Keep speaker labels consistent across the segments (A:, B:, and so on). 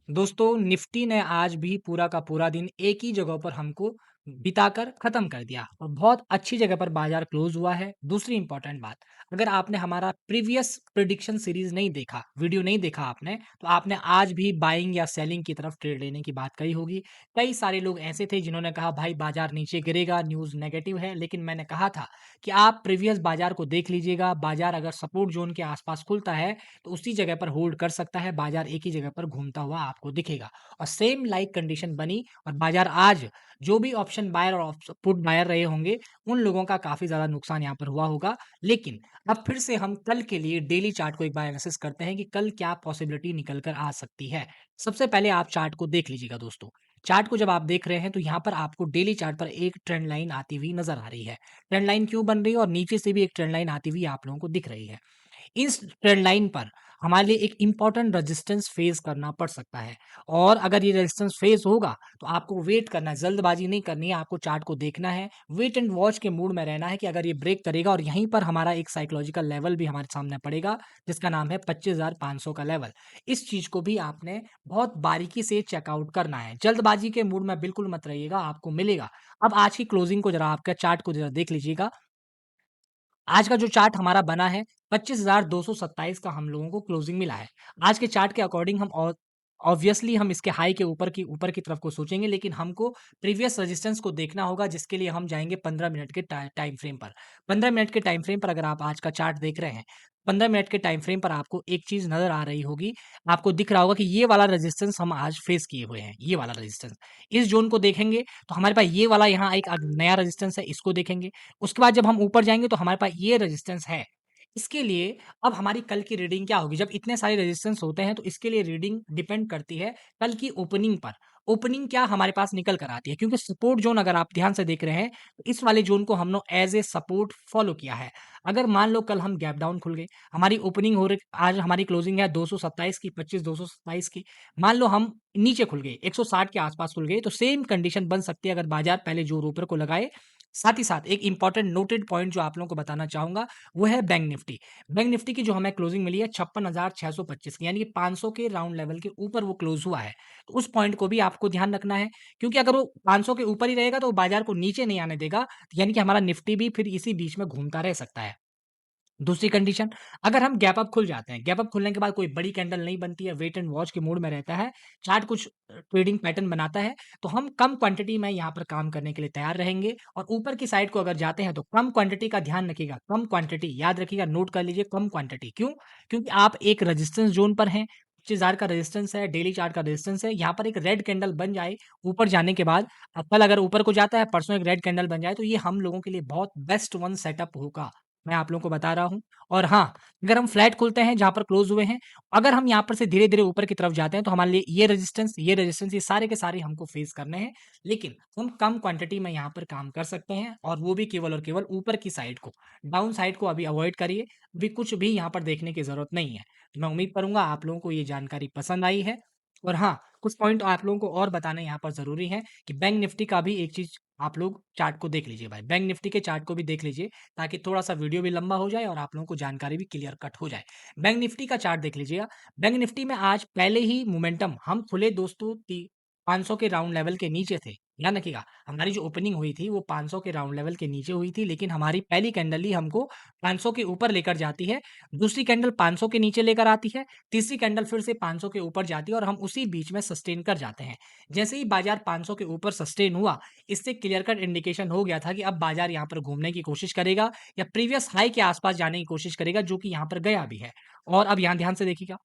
A: दोस्तों निफ्टी ने आज भी पूरा का पूरा दिन एक ही जगह पर हमको बिताकर खत्म कर दिया और बहुत अच्छी जगह पर बाजार क्लोज हुआ है। दूसरी इंपॉर्टेंट बात, अगर आपने हमारा प्रीवियस प्रिडिक्शन सीरीज नहीं देखा, वीडियो नहीं देखा आपने, तो आपने आज भी बाइंग या सेलिंग की तरफ ट्रेड लेने की बात कही होगी। कई सारे लोग ऐसे थे जिन्होंने कहा भाई बाजार नीचे गिरेगा, न्यूज़ नेगेटिव है, लेकिन मैंने कहा था कि आप प्रीवियस बाजार को देख लीजिएगा। बाजार अगर सपोर्ट जोन के आसपास खुलता है तो उसी जगह पर होल्ड कर सकता है, बाजार एक ही जगह पर घूमता हुआ आपको दिखेगा और सेम लाइक कंडीशन बनी और बाजार आज जो भी ऑप्शन बायर और पुट बायर रहे होंगे, उन लोगों का काफ़ी ज़्यादा नुकसान यहाँ पर हुआ होगा। लेकिन अब फिर से हम कल के लिए डेली चार्ट को एक बार एनालिसिस करते हैं कि कल क्या पॉसिबिलिटी निकल कर आ सकती है। सबसे पहले आप चार्ट को देख लीजिएगा दोस्तों। चार्ट को जब आप देख रहे हैं तो यहाँ पर आपको डेली चार्ट पर एक ट्रेंड लाइन आती हुई नज़र आ रही है। ट्रेंड लाइन क्यों बन रही है और नीचे से भी एक ट्रेंड लाइन आती हुई आप लोगों को दिख रही है। इस ट्रेंड लाइन पर हमारे लिए एक इम्पोर्टेंट रेजिस्टेंस फेस करना पड़ सकता है और अगर ये रेजिस्टेंस फेस होगा तो आपको वेट करना है, जल्दबाजी नहीं करनी है, आपको चार्ट को देखना है, वेट एंड वॉच के मूड में रहना है कि अगर ये ब्रेक करेगा और यहीं पर हमारा एक साइकोलॉजिकल लेवल भी हमारे सामने पड़ेगा जिसका नाम है 25,500 का लेवल। इस चीज को भी आपने बहुत बारीकी से चेकआउट करना है, जल्दबाजी के मूड में बिल्कुल मत रहिएगा, आपको मिलेगा। अब आज की क्लोजिंग को जरा आपका चार्ट को जरा देख लीजिएगा। आज का जो चार्ट हमारा बना है 25,227 का हम लोगों को क्लोजिंग मिला है। आज के चार्ट के अकॉर्डिंग हम ऑब्वियसली हम इसके हाई के ऊपर की तरफ को सोचेंगे, लेकिन हमको प्रीवियस रेजिस्टेंस को देखना होगा जिसके लिए हम जाएँगे 15 मिनट के टाइम फ्रेम पर। 15 मिनट के टाइम फ्रेम पर अगर आप आज का चार्ट देख रहे हैं, 15 मिनट के टाइम फ्रेम पर आपको एक चीज़ नज़र आ रही होगी, आपको दिख रहा होगा कि ये वाला रेजिस्टेंस हम आज फेस किए हुए हैं, ये वाला रेजिस्टेंस। इस ज़ोन को देखेंगे तो हमारे पास ये वाला यहाँ एक नया रेजिस्टेंस है, इसको देखेंगे। उसके बाद जब हम ऊपर जाएँगे तो हमारे पास ये रेजिस्टेंस है। इसके लिए अब हमारी कल की रीडिंग क्या होगी? जब इतने सारे रेजिस्टेंस होते हैं तो इसके लिए रीडिंग डिपेंड करती है कल की ओपनिंग पर। ओपनिंग क्या हमारे पास निकल कर आती है, क्योंकि सपोर्ट ज़ोन अगर आप ध्यान से देख रहे हैं, तो इस वाले ज़ोन को हमने एज़ ए सपोर्ट फ़ॉलो किया है। अगर मान लो कल हम गैप डाउन खुल गए, हमारी ओपनिंग हो रही, आज हमारी क्लोजिंग है 227 की, 25,227 की। मान लो हम नीचे खुल गए, 160 के आस-पास खुल गए, तो सेम कंडीशन बन सकती है अगर बाज़ार पहले ज़ोर ऊपर को लगाए। साथ ही साथ एक इम्पोर्टेंट नोटेड पॉइंट जो आप लोगों को बताना चाहूँगा, वो है बैंक निफ्टी। बैंक निफ्टी की जो हमें क्लोजिंग मिली है 56,625 की, यानी कि 500 के राउंड लेवल के ऊपर वो क्लोज हुआ है। तो उस पॉइंट को भी आपको ध्यान रखना है, क्योंकि अगर वो 500 के ऊपर ही रहेगा तो वो बाजार को नीचे नहीं आने देगा, यानी कि हमारा निफ्टी भी फिर इसी बीच में घूमता रह सकता है। दूसरी कंडीशन, अगर हम गैप अप खुल जाते हैं, गैप अप खुलने के बाद कोई बड़ी कैंडल नहीं बनती है, वेट एंड वॉच के मोड में रहता है, चार्ट कुछ ट्रेडिंग पैटर्न बनाता है, तो हम कम क्वांटिटी में यहाँ पर काम करने के लिए तैयार रहेंगे और ऊपर की साइड को अगर जाते हैं तो कम क्वांटिटी का ध्यान रखिएगा, कम क्वांटिटी याद रखिएगा, नोट कर लीजिए, कम क्वांटिटी। क्यों? क्योंकि आप एक रेजिस्टेंस जोन पर हैं, 25,000 का रेजिस्टेंस है, डेली चार्ट का रेजिस्टेंस है, यहाँ पर एक रेड कैंडल बन जाए ऊपर जाने के बाद, कल अगर ऊपर को जाता है, परसों एक रेड कैंडल बन जाए, तो ये हम लोगों के लिए बहुत बेस्ट वन सेटअप होगा। मैं आप लोगों को बता रहा हूँ। और हाँ, अगर हम फ्लैट खुलते हैं जहाँ पर क्लोज़ हुए हैं, अगर हम यहाँ पर से धीरे-धीरे ऊपर की तरफ जाते हैं तो हमारे लिए ये रेजिस्टेंस ये सारे के सारे हमको फेस करने हैं। लेकिन हम कम क्वांटिटी में यहाँ पर काम कर सकते हैं और वो भी केवल और केवल ऊपर की साइड को। डाउन साइड को अभी अवॉइड करिए, अभी कुछ भी यहाँ पर देखने की ज़रूरत नहीं है। तो मैं उम्मीद करूँगा आप लोगों को ये जानकारी पसंद आई है और हाँ, कुछ पॉइंट आप लोगों को और बताने यहाँ पर ज़रूरी है कि बैंक निफ्टी का भी एक चीज़ आप लोग चार्ट को देख लीजिए भाई। बैंक निफ्टी के चार्ट को भी देख लीजिए, ताकि थोड़ा-सा वीडियो भी लंबा हो जाए और आप लोगों को जानकारी भी क्लियर कट हो जाए। बैंक निफ्टी का चार्ट देख लीजिएगा। बैंक निफ्टी में आज पहले ही मोमेंटम हम खुले दोस्तों ती 500 के राउंड लेवल के नीचे थे। ध्यान रखिएगा, हमारी जो ओपनिंग हुई थी वो 500 के राउंड लेवल के नीचे हुई थी, लेकिन हमारी पहली कैंडल ही हमको 500 के ऊपर लेकर जाती है। दूसरी कैंडल 500 के नीचे लेकर आती है, तीसरी कैंडल फिर से 500 के ऊपर जाती है और हम उसी बीच में सस्टेन कर जाते हैं। जैसे ही बाजार 500 के ऊपर सस्टेन हुआ, इससे क्लियर कट इंडिकेशन हो गया था कि अब बाजार यहाँ पर घूमने की कोशिश करेगा या प्रीवियस हाई के आसपास जाने की कोशिश करेगा, जो कि यहाँ पर गया भी है। और अब यहाँ ध्यान से देखिएगा,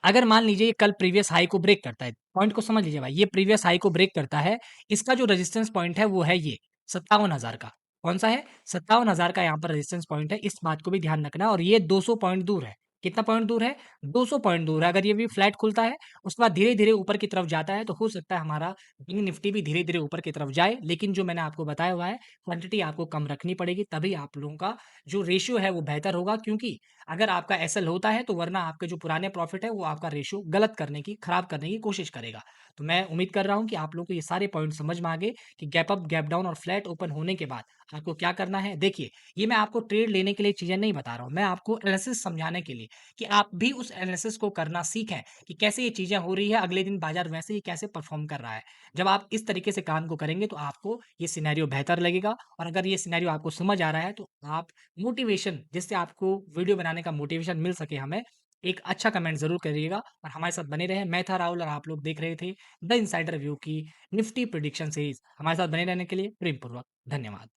A: अगर मान लीजिए ये कल प्रीवियस हाई को ब्रेक करता है, पॉइंट को समझ लीजिए भाई, ये प्रीवियस हाई को ब्रेक करता है, इसका जो रेजिस्टेंस पॉइंट है वो है ये 57,000 का। कौन-सा है? 57,000 का यहाँ पर रेजिस्टेंस पॉइंट है, इस बात को भी ध्यान रखना है और ये 200 पॉइंट दूर है। कितना पॉइंट दूर है? 200 पॉइंट दूर है। अगर ये भी फ्लैट खुलता है, उसके बाद धीरे-धीरे ऊपर की तरफ जाता है, तो हो सकता है हमारा बैंक निफ्टी भी धीरे-धीरे ऊपर की तरफ जाए, लेकिन जो मैंने आपको बताया हुआ है, क्वांटिटी आपको कम रखनी पड़ेगी, तभी आप लोगों का जो रेशियो है वो बेहतर होगा, क्योंकि अगर आपका एसएल होता है तो वरना आपके जो पुराने प्रॉफ़िट है वो आपका रेशियो गलत करने की, खराब करने की कोशिश करेगा। तो मैं उम्मीद कर रहा हूँ कि आप लोगों को ये सारे पॉइंट समझ में आ गए कि गैप अप, गैप डाउन और फ्लैट ओपन होने के बाद आपको क्या करना है। देखिए, ये मैं आपको ट्रेड लेने के लिए चीज़ें नहीं बता रहा हूँ, मैं आपको एनालिसिस समझाने के लिए कि आप भी उस एनालिसिस को करना सीखें कि कैसे ये चीज़ें हो रही है, अगले दिन बाज़ार वैसे ही कैसे परफ़ॉर्म कर रहा है। जब आप इस तरीके से काम को करेंगे तो आपको ये सिनेरियो बेहतर लगेगा और अगर ये सिनेरियो आपको समझ आ रहा है तो आप मोटिवेशन जिससे आपको वीडियो बनाने का मोटिवेशन मिल सके हमें, एक अच्छा कमेंट ज़रूर करिएगा और हमारे साथ बने रहें। मैं था राहुल और आप लोग देख रहे थे द इनसाइडर व्यू की निफ्टी प्रेडिक्शन सीरीज़। हमारे साथ बने रहने के लिए प्रेमपूर्वक धन्यवाद।